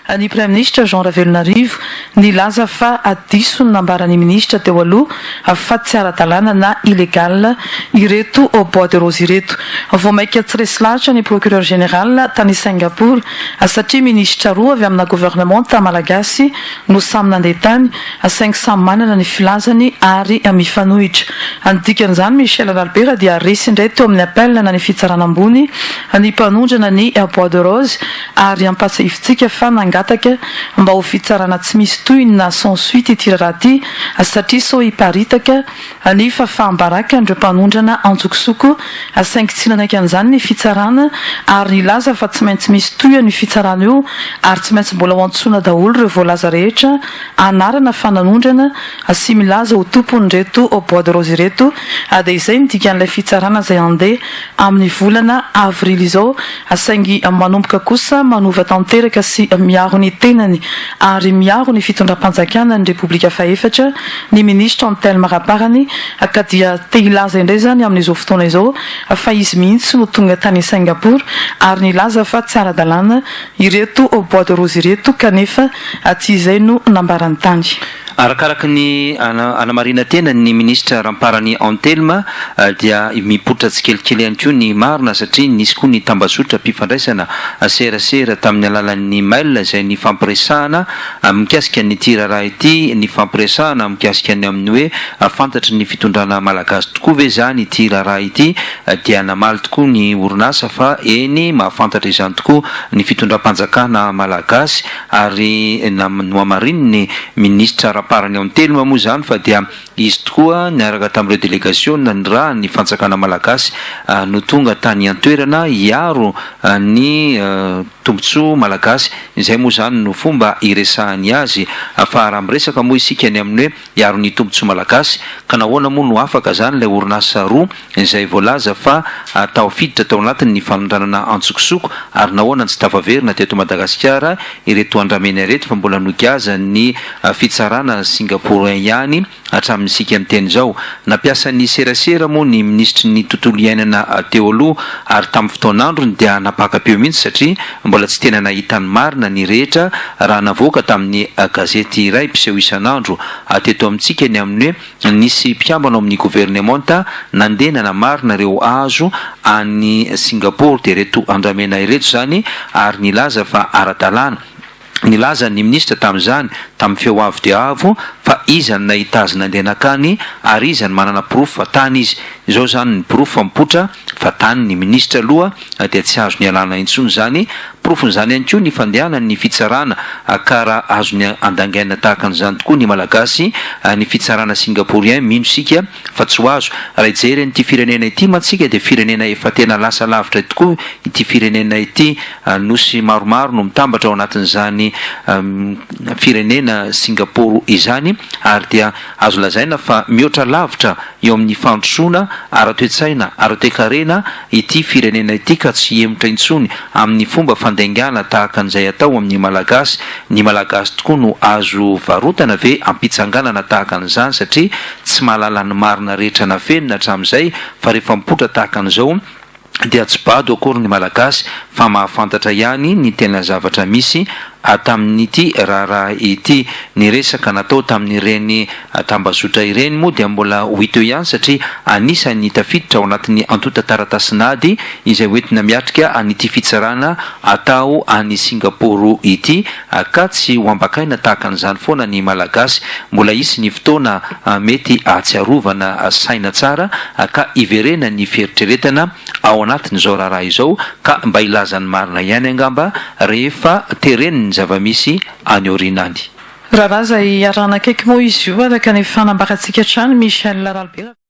Ny Premier ministre Jean Ravelonarivo nilaza fa adiso ny nambaran'ny ministra teo aloha fa tsy ara-dalàna na illégal ireto au bois de rose ireto. Vao maika tsy resy lahatra ny procureur général tany Singapour satria ministra roa avy amina gouvernement malagasy no samy nandeha tany saingy samy manana ny filazany ary mifanohitra. Dikan'izany Michel Albert dia resy indray teo amin'ny appel na ny fitsarana ambony ny mpanondrana ny bois de rose ary ampasahivitsika fa nangataka mba ho fitsarana tsy misy toy na sans suite ity raha ity satria so hiparitaka ny fahafahambaraka andreo mpanondrana antsokosoko saingy tsy nanaiky an'izany ny fitsarana ary nilaza fa tsy maintsy misy toy ny fitsarana io ary tsy maintsy mbola ho antsoina daholo ireo voalaza rehetra anarana fananondrana sy milaza ho tompony reto au bois de rose reto dia izay midika an'ilay fitsarana izay andeha amin'ny volana avril izao saingy manomboka kosa manova tanteraka sy miaro ny tenany ary miaro ny fitondram-panjakana ny Repoblika Faefatra ny ministra Antelme Raparany ka dia te hilaza indray zany amin'izao fotoana izao fa izy mihitsy no tonga tany Singapour ary nilaza fa tsy ara-dalàna ireto au bois de rose ireto kanefa tsy izay no nambarany tany. Arakaraky ny anamarina tena ny ministra Ramparany Antelme dia mipotra tsikelikely ihany koa ny marina satria nisy koa ny tambazotra mpifandraisana serasera tamin'ny alalan'ny mail izay ny fampiresahana mikasika ny tiraraha ity ny fampiresahana mikasika ny amin'ny hoe fantatry ny fitondrana malagasy tokoa ve zany tiraraha ity dia namaly tokoa ny orinasa fa eny mahafantatra izany tokoa ny fitondram-panjakana malagasy ary noamariny ny ministra Ramparany Antelme moa zany fa dia izy tokoa niaraka tamin'ireo délégation ny raha ny fanjakana malagasy no tonga tany antoerana hiaro ny tombontsoa malagasy izay moa zany no fomba iresahany azy fa raha miresaka moa isika ny amin'ny hoe hiaro ny tombontsoa malagasy ka nahoana moa no afaka zany ilay orinasa roa izay voalaza fa tafiditra tao anatiny ny fanondranana antsokosoko ary nahoana tsy tafaverina teto Madagasikara ireto andramena ireto fa mbola nogaza ny fitsarana singapourien ihany hatramin'ny sika amin'ny teny izao nampiasa ny serasera moa ny ministry ny tontolo iainana teo aloha ary tamin'ny fotoan'androny dia napaka-peo mihitsy satria mbola tsy tena nahita ny marina ny rehetra raha navoaka tamin'ny gazety iray mpiseho isan'andro teto amintsika ny amin'ny hoe nisy mpiambana amin'ny gouvernementa nandena na marina ireo azo any Singapour dia reto andramena ireto zany ary nilaza fa ara-dalàna nilaza ny ministra tamin'izany tamin'ny feo avo dia avo fa izany nahita azy nandeha nakany ary izany manana proof fa tany izy izao zany ny proof fa mipotra fa tany ny ministra aloha dia tsy azo ny alana intsony zany profon'izany ihany koa ny fandehanany ny fitsarana karaha azo ny andangaina tahaka an'izany tokoa ny malagasy ny fitsarana singapourien mino sika fa tsy ho azo raha ijery n'ity firenena ity matsika dia firenena efa tena lasa lavitra tokoa ity firenena ity nosy maromaro no mitambatra ao anatin'izany firenena Singapour izany ary dia azo lazaina fa mihoatra lavitra eo amin'ny fandrosoana ara-toetsaina ara-toekarena ity firenena ity ka tsy emotra intsony amin'ny fomba fandaingana tahaka an'izay atao amin'ny malagasy ny malagasy tokoa no azo varotana ve ampitsanganana tahaka an'izany satria tsy mahalala ny marina rehetra nafenina hatramin'izay fa rehefa mipotra tahaka an'izao dia tsy bado akory ny malagasy fa mahafantatra ihany ny tena zavatra misy tamin'ity raha ity ny resaka natao tamin'ireny tambazotra ireny moa dia mbola hito eo ihany satria anisany tafiditra ao anatin'ny antota taratasinady izay hoentina miatrika an'ity fitsarana atao any Singapour ity ka tsy ho ambakaina tahaka an'izany foana ny malagasy mbola isy ny fotoana mety atsiarovana saina tsara ka iverena ny fieritreretana ao anatin'izao raha izao ka mba ilazany marina ihany angamba rehefa tereniny zava-misy any orinany. Raha izay arahana akaiky moa izy io araka ny fanambaratsika trano Michel Albert.